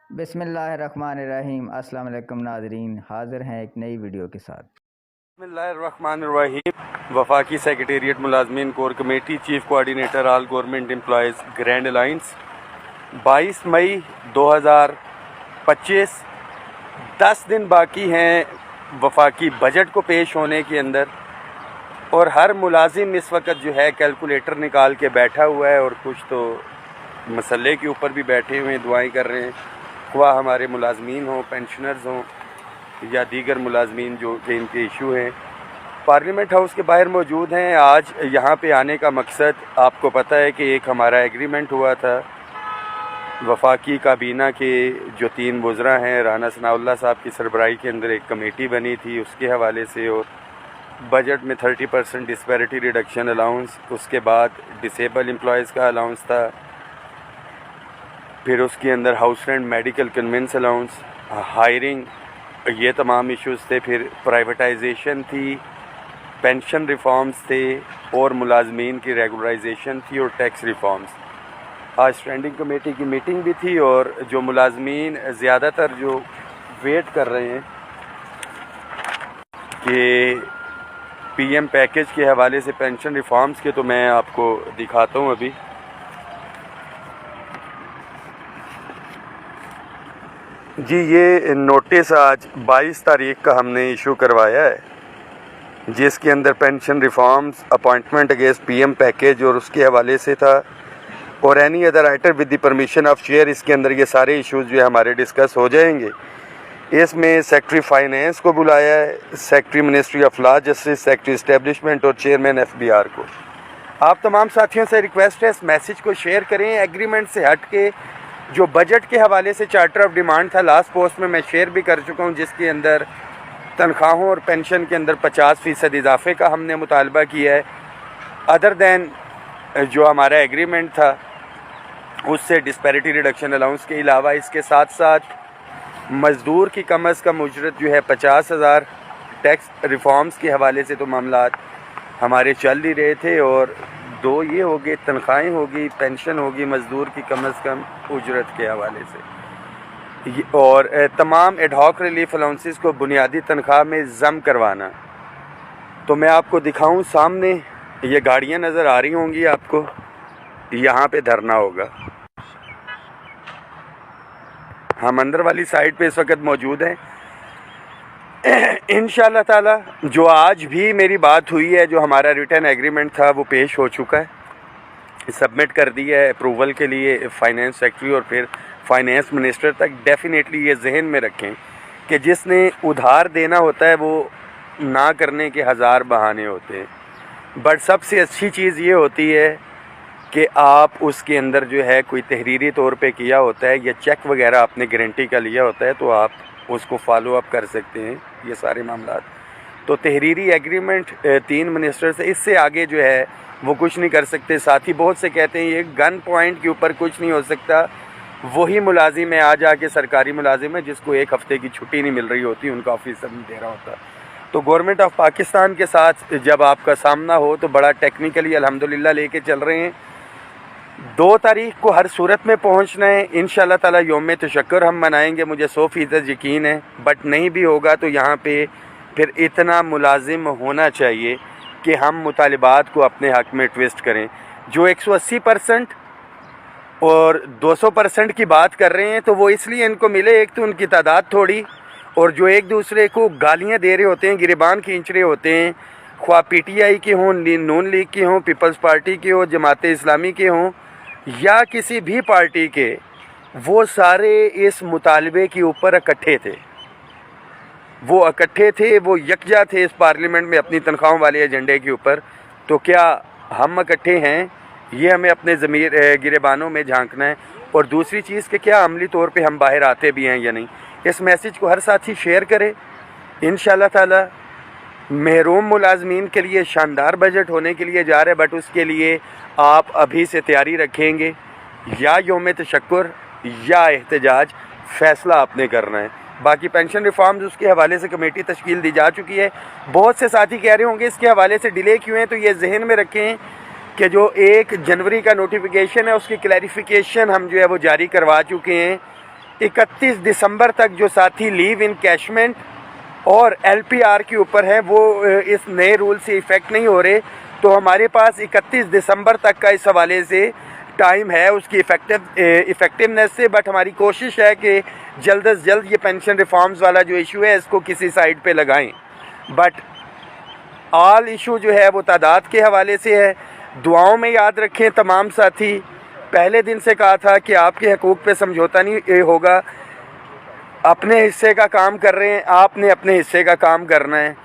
बिस्मिल्लाहिर्रहमानिर्रहीम। अस्सलाम वालेकुम नाज़रीन, हाज़िर हैं एक नई वीडियो के साथ। बिस्मिल्लाहिर्रहमानिर्रहीम। वफाकी सेक्रेटेरिएट मुलाजमीन core committee chief coordinator all government employees grand alliance 22 मई 2025। 10 दिन बाकी हैं वफाकी बजट को पेश होने के अंदर, और हर मुलाजिम इस वक्त जो है कैलकुलेटर निकाल के बैठा हुआ है, और कुछ तो मसले के ऊपर भी बैठे हुए हैं, दुआएं कर रहे हैं, ख्वाह हमारे मुलाजमीन हों, पेंशनर्स हों या दीगर मुलाजमीन जो कि इनके इशू हैं। पार्लियामेंट हाउस के बाहर मौजूद हैं। आज यहाँ पे आने का मकसद आपको पता है कि एक हमारा एग्रीमेंट हुआ था वफाकी काबीना के जो 3 वज़रा हैं, राना सनाउल्लाह साहब की सरबराही के अंदर एक कमेटी बनी थी, उसके हवाले से, और बजट में 30% डिस्पैरिटी रिडक्शन अलाउंस, उसके बाद डिसेबल एम्प्लॉयज़ का अलाउंस था, फिर उसके अंदर house rent, medical convince allowance, hiring, ये तमाम इश्यूज़ थे। फिर प्राइवेटाइजेशन थी, पेंशन रिफॉर्म्स थे, और मुलाजमीन की रेगुलराइजेशन थी, और टैक्स रिफॉर्म्स। आज स्टैंडिंग कमेटी की मीटिंग भी थी, और जो मुलाजमीन ज़्यादातर जो वेट कर रहे हैं कि पीएम पैकेज के हवाले से पेंशन रिफॉर्म्स के, तो मैं आपको दिखाता हूँ अभी। जी, ये नोटिस आज 22 तारीख का हमने इशू करवाया है, जिसके अंदर pension reforms, appointment against PM package और उसके हवाले से था, और any other item with the permission of chair. इसके अंदर ये सारे इश्यूज़ जो है हमारे डिस्कस हो जाएंगे। इसमें सेक्रेटरी फाइनेंस को बुलाया है, secretary ministry of law justice, secretary establishment और चेयरमैन एफबीआर को। आप तमाम साथियों से रिक्वेस्ट है, इस मैसेज को शेयर करें। एग्रीमेंट से हट के जो बजट के हवाले से चार्टर ऑफ डिमांड था, लास्ट पोस्ट में मैं शेयर भी कर चुका हूँ, जिसके अंदर तनख्वाहों और पेंशन के अंदर 50% इजाफे का हमने मुतालबा किया है। अदर दैन जो हमारा एग्रीमेंट था उससे डिस्पैरिटी रिडक्शन अलाउंस के अलावा, इसके साथ साथ मज़दूर की कम अज़ कम उजरत जो है 50,000, टैक्स रिफॉर्म्स के हवाले से तो मामलात हमारे चल ही रहे थे, और 2 ये हो गए, तनख्वाहें होगी, पेंशन होगी, मज़दूर की कम अज़ कम उजरत के हवाले से, और तमाम एडहॉक रिलीफ अलाउंसेस को बुनियादी तनख्वाह में ज़म करवाना। तो मैं आपको दिखाऊं, सामने ये गाड़ियां नज़र आ रही होंगी आपको, यहाँ पे धरना होगा। हम अंदर वाली साइड पे इस वक्त मौजूद हैं। इंशाअल्लाह ताला जो आज भी मेरी बात हुई है, जो हमारा रिटर्न एग्रीमेंट था वो पेश हो चुका है, सबमिट कर दिया है अप्रूवल के लिए फाइनेंस सेक्रेटरी और फिर फाइनेंस मिनिस्टर तक। डेफिनेटली ये जहन में रखें कि जिसने उधार देना होता है वो ना करने के हज़ार बहाने होते हैं, बट सबसे अच्छी चीज़ ये होती है कि आप उसके अंदर जो है कोई तहरीरी तौर पे किया होता है या चेक वगैरह आपने गारंटी का लिया होता है, तो आप उसको फॉलो अप कर सकते हैं, ये सारे मामला। तो तहरीरी एग्रीमेंट 3 मिनिस्टर से, इससे आगे जो है वो कुछ नहीं कर सकते। साथ ही बहुत से कहते हैं ये गन पॉइंट के ऊपर कुछ नहीं हो सकता। वही मुलाजिम है, आज आके सरकारी मुलाजिम है जिसको 1 हफ़्ते की छुट्टी नहीं मिल रही होती, उनका ऑफिसर नहीं दे रहा होता। तो गवर्नमेंट ऑफ पाकिस्तान के साथ जब आपका सामना हो तो बड़ा टेक्निकली अल्हम्दुलिल्लाह लेके चल रहे हैं। 2 तारीख को हर सूरत में पहुंचना है। इंशाअल्लाह ताला यौम तशक्कुर हम मनाएंगे, मुझे 100% यकीन है। बट नहीं भी होगा तो यहाँ पे फिर इतना मुलाजिम होना चाहिए कि हम मुतालिबात को अपने हक़ में ट्विस्ट करें। जो 180% और 200% की बात कर रहे हैं तो वो इसलिए इनको मिले, एक तो उनकी तादाद थोड़ी, और जो एक दूसरे को गालियाँ दे रहे होते हैं, गिरेबान खींच रहे होते हैं, ख्वाह PTI के हों, नून लीग के हों, पीपल्स पार्टी के हों, जमात इस्लामी के हों या किसी भी पार्टी के, वो सारे इस मुतालबे के ऊपर इकट्ठे थे। वो इकट्ठे थे, वो यकजा थे इस पार्लियामेंट में अपनी तनख्वाहों वाले एजेंडे के ऊपर। तो क्या हम इकट्ठे हैं? ये हमें अपने ज़मीर गिरेबानों में झांकना है। और दूसरी चीज़ कि क्या अमली तौर पे हम बाहर आते भी हैं या नहीं। इस मैसेज को हर साथी शेयर करे। इंशाअल्लाह ताला महरूम मुलाजमीन के लिए शानदार बजट होने के लिए जा रहे हैं, बट उसके लिए आप अभी से तैयारी रखेंगे, या यौम तशक्कुर या एहतजाज, फ़ैसला आपने करना है। बाकी पेंशन रिफॉर्म्स उसके हवाले से कमेटी तश्कील दी जा चुकी है। बहुत से साथी कह रहे होंगे इसके हवाले से डिले क्यों है, तो ये जहन में रखें कि जो 1 जनवरी का नोटिफिकेशन है उसकी क्लैरिफिकेशन हम जो है वो जारी करवा चुके हैं। 31 दिसंबर तक जो साथी लीव इन कैशमेंट और LPR के ऊपर हैं वो इस नए रूल से इफ़ेक्ट नहीं हो रहे, तो हमारे पास 31 दिसंबर तक का इस हवाले से टाइम है उसकी इफ़ेक्टिवनेस से। बट हमारी कोशिश है कि जल्द अज जल्द ये पेंशन रिफॉर्म्स वाला जो इशू है इसको किसी साइड पे लगाएं। बट ऑल इशू जो है वो तादाद के हवाले से है। दुआओं में याद रखें तमाम साथी। पहले दिन से कहा था कि आपके हकूक़ पे समझौता नहीं होगा, अपने हिस्से का काम कर रहे हैं, आपने अपने हिस्से का काम करना है।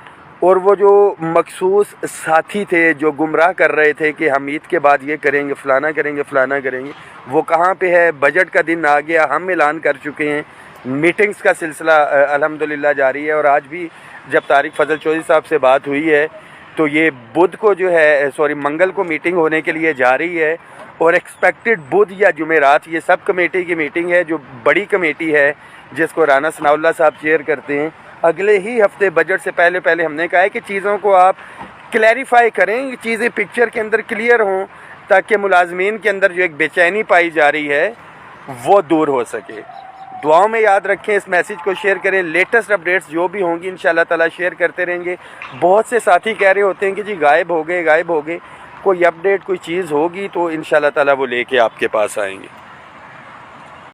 और वो जो मखसूस साथी थे जो गुमराह कर रहे थे कि हम ईद के बाद ये करेंगे, फ़लाना करेंगे, फ़लाना करेंगे, वो कहाँ पे है? बजट का दिन आ गया, हम ऐलान कर चुके हैं, मीटिंग्स का सिलसिला अल्हम्दुलिल्लाह जारी है। और आज भी जब तारिक फ़ज़ल चौधरी साहब से बात हुई है तो ये बुध को जो है मंगल को मीटिंग होने के लिए जा रही है। और एक्सपेक्टेड बुध या जुमेरात ये सब कमेटी की मीटिंग है, जो बड़ी कमेटी है जिसको राना सनाउल्लाह साहब चेयर करते हैं। अगले ही हफ्ते बजट से पहले हमने कहा है कि चीज़ों को आप क्लैरिफाई करें, चीज़ें पिक्चर के अंदर क्लियर हों, ताकि मुलाजमीन के अंदर जो एक बेचैनी पाई जा रही है वो दूर हो सके। दुआओं में याद रखें, इस मैसेज को शेयर करें। लेटेस्ट अपडेट्स जो भी होंगी इंशाल्लाह ताला शेयर करते रहेंगे। बहुत से साथी कह रहे होते हैं कि जी गायब हो गए। कोई अपडेट कोई चीज़ होगी तो इंशाल्लाह ताला वो लेके आपके पास आएंगे।